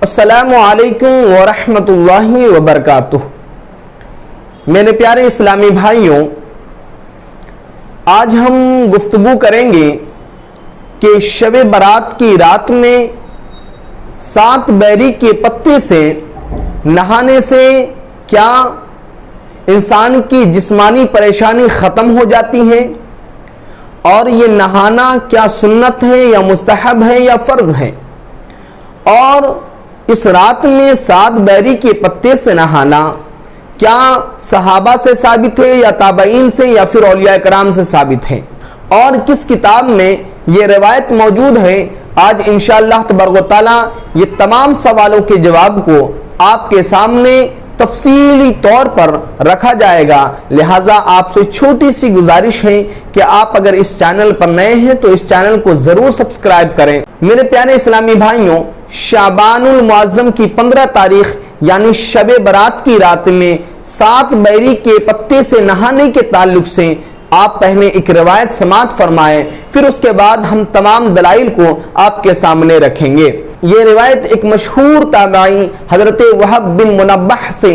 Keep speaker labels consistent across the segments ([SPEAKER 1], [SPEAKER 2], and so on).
[SPEAKER 1] السلام علیکم ورحمۃ اللہ وبرکاتہ۔ میرے پیارے اسلامی بھائیوں، آج ہم گفتگو کریں گے کہ شب برات کی رات میں 7 بیری کے پتے سے نہانے سے کیا انسان کی جسمانی پریشانی ختم ہو جاتی ہے، اور یہ نہانا کیا سنت ہے یا مستحب ہے یا فرض ہے، اور اس رات میں 7 بیری کے پتے سے نہانا کیا صحابہ سے ثابت ہے یا تابعین سے یا پھر اولیاء کرام سے ثابت ہے، اور کس کتاب میں یہ روایت موجود ہے۔ آج انشاءاللہ تبارک و تعالی یہ تمام سوالوں کے جواب کو آپ کے سامنے تفصیلی طور پر رکھا جائے گا، لہٰذا آپ سے چھوٹی سی گزارش ہے کہ آپ اگر اس چینل پر نئے ہیں تو اس چینل کو ضرور سبسکرائب کریں۔ میرے پیارے اسلامی بھائیوں، شعبان المعظم کی 15 تاریخ یعنی شب برات کی رات میں 7 بیری کے پتے سے نہانے کے تعلق سے آپ پہلے ایک روایت سماعت فرمائیں، پھر اس کے بعد ہم تمام دلائل کو آپ کے سامنے رکھیں گے۔ یہ روایت ایک مشہور تابعی حضرت وہب بن منبہ سے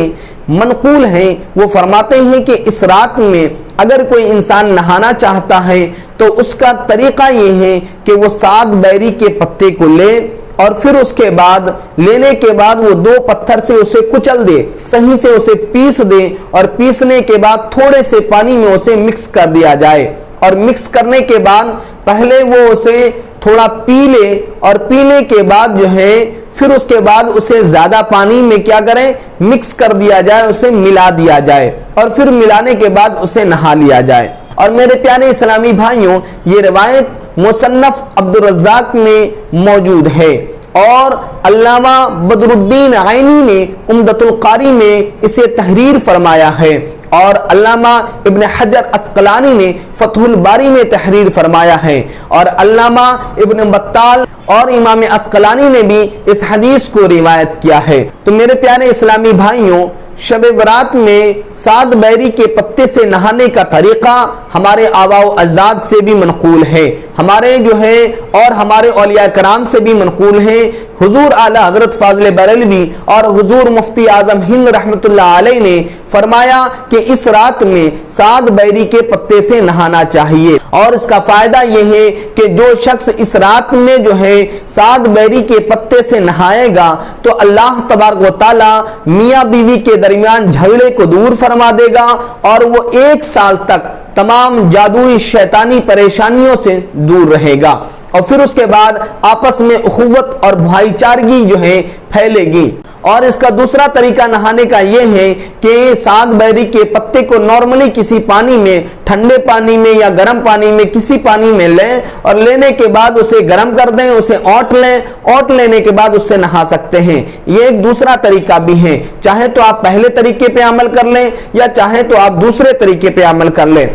[SPEAKER 1] منقول ہے۔ وہ فرماتے ہیں کہ اس رات میں اگر کوئی انسان نہانا چاہتا ہے تو اس کا طریقہ یہ ہے کہ وہ 7 بیری کے پتے کو لے اور پھر اس کے بعد لینے کے بعد وہ 2 پتھر سے اسے کچل دے، صحیح سے اسے پیس دے، اور پیسنے کے بعد تھوڑے سے پانی میں اسے مکس کر دیا جائے، اور مکس کرنے کے بعد پہلے وہ اسے تھوڑا پی لے، اور پینے کے بعد جو ہے پھر اس کے بعد اسے زیادہ پانی میں کیا کریں، مکس کر دیا جائے، اسے ملا دیا جائے، اور پھر ملانے کے بعد اسے نہا لیا جائے۔ اور میرے پیارے اسلامی بھائیوں، یہ روایت مصنف عبدالرزاق میں موجود ہے، اور علامہ بدر الدین عینی نے عمدۃ القاری میں اسے تحریر فرمایا ہے، اور علامہ ابن حجر عسقلانی نے فتح الباری میں تحریر فرمایا ہے، اور علامہ ابن بطال اور امام عسقلانی نے بھی اس حدیث کو روایت کیا ہے۔ تو میرے پیارے اسلامی بھائیوں، شب برات میں 7 بیری کے پتے سے نہانے کا طریقہ ہمارے آباء و اجداد سے بھی منقول ہے، ہمارے جو ہے اور ہمارے اولیاء کرام سے بھی منقول ہے۔ حضور اعلی حضرت فاضل بریلوی اور حضور مفتی اعظم ہند رحمۃ اللہ علیہ نے فرمایا کہ اس رات میں 7 بیری کے پتے سے نہانا چاہیے، اور اس کا فائدہ یہ ہے کہ جو شخص اس رات میں جو ہے 7 بیری کے پتے سے نہائے گا تو اللہ تبارک و تعالی میاں بیوی کے درمیان جھگڑے کو دور فرما دے گا، اور وہ 1 سال تک تمام جادوئی شیطانی پریشانیوں سے دور رہے گا، اور پھر اس کے بعد آپس میں اخوت اور بھائی چارگی جو ہے پھیلے گی۔ اور اس کا دوسرا طریقہ نہانے کا یہ ہے کہ 7 بیری کے پتے کو نارملی کسی پانی میں، ٹھنڈے پانی میں یا گرم پانی میں، کسی پانی میں لیں، اور لینے کے بعد اسے گرم کر دیں، اسے اوٹ لیں، اوٹ لینے کے بعد اس سے نہا سکتے ہیں۔ یہ ایک دوسرا طریقہ بھی ہے، چاہے تو آپ پہلے طریقے پہ عمل کر لیں یا چاہے تو آپ دوسرے طریقے پہ عمل کر لیں۔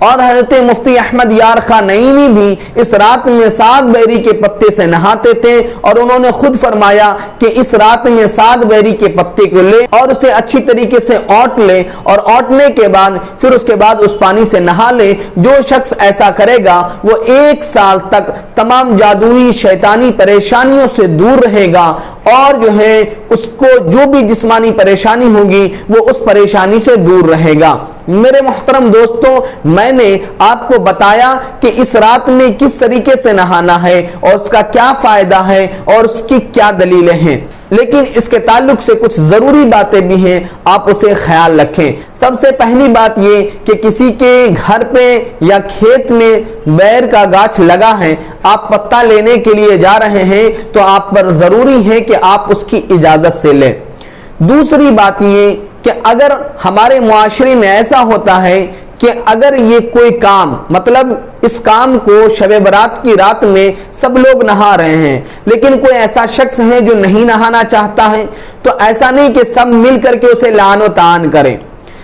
[SPEAKER 1] اور حضرت مفتی احمد یار خان نعیمی بھی اس رات میں 7 بیری کے پتے سے نہاتے تھے، اور انہوں نے خود فرمایا کہ اس رات میں 7 بیری کے پتے کو لے اور اسے اچھی طریقے سے اوٹ لے، اور اوٹنے کے بعد پھر اس کے بعد اس پانی سے نہا لے۔ جو شخص ایسا کرے گا وہ 1 سال تک تمام جادوئی شیطانی پریشانیوں سے دور رہے گا، اور جو ہے اس کو جو بھی جسمانی پریشانی ہوگی وہ اس پریشانی سے دور رہے گا۔ میرے محترم دوستوں، میں نے آپ کو بتایا کہ اس رات میں کس طریقے سے نہانا ہے، اور اس کا کیا فائدہ ہے، اور اس کی کیا دلیلیں ہیں، لیکن اس کے تعلق سے کچھ ضروری باتیں بھی ہیں، آپ اسے خیال رکھیں۔ سب سے پہلی بات یہ کہ کسی کے گھر پہ یا کھیت میں بیر کا گاچھ لگا ہے، آپ پتا لینے کے لیے جا رہے ہیں تو آپ پر ضروری ہے کہ آپ اس کی اجازت سے لیں۔ دوسری بات یہ کہ اگر ہمارے معاشرے میں ایسا ہوتا ہے کہ اگر یہ کوئی کام، مطلب اس کام کو شب برات کی رات میں سب لوگ نہا رہے ہیں لیکن کوئی ایسا شخص ہے جو نہیں نہانا چاہتا ہے، تو ایسا نہیں کہ سب مل کر کے اسے لعن و طعن کریں،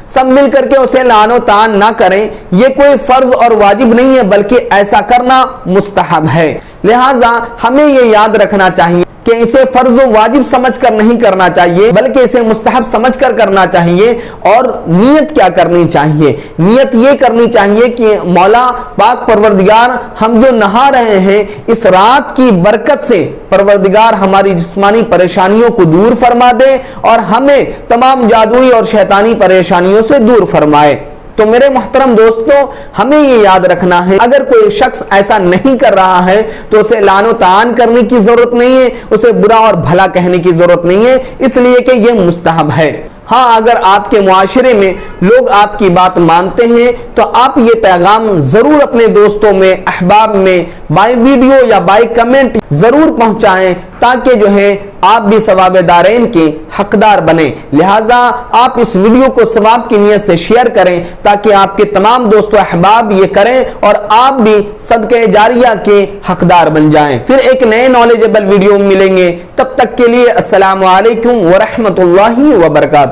[SPEAKER 1] سب مل کر کے اسے لعن و طعن نہ کریں، یہ کوئی فرض اور واجب نہیں ہے بلکہ ایسا کرنا مستحب ہے۔ لہٰذا ہمیں یہ یاد رکھنا چاہیے کہ اسے فرض و واجب سمجھ کر نہیں کرنا چاہیے بلکہ اسے مستحب سمجھ کر کرنا چاہیے. اور نیت کیا کرنی چاہیے؟ نیت یہ کرنی چاہیے کہ مولا پاک پروردگار ہم جو نہا رہے ہیں اس رات کی برکت سے پروردگار ہماری جسمانی پریشانیوں کو دور فرما دے اور ہمیں تمام جادوئی اور شیطانی پریشانیوں سے دور فرمائے. تو میرے محترم دوستو، ہمیں یہ یاد رکھنا ہے اگر کوئی شخص ایسا نہیں کر رہا ہے تو اسے لعن و طعن کرنے کی ضرورت نہیں ہے، اسے برا اور بھلا کہنے کی ضرورت نہیں ہے، اس لیے کہ یہ مستحب ہے. ہاں، اگر آپ کے معاشرے میں لوگ آپ کی بات مانتے ہیں تو آپ یہ پیغام ضرور اپنے دوستوں میں، احباب میں بائی ویڈیو یا بائی کمنٹ ضرور پہنچائیں تاکہ جو ہے آپ بھی ثواب دارین کے حقدار بنیں. لہٰذا آپ اس ویڈیو کو ثواب کی نیت سے شیئر کریں تاکہ آپ کے تمام دوست و احباب یہ کریں اور آپ بھی صدقہ جاریہ کے حقدار بن جائیں. پھر ایک نئے نالجبل ویڈیو ملیں گے، تب تک کے لیے السلام علیکم ورحمۃ اللہ وبرکاتہ.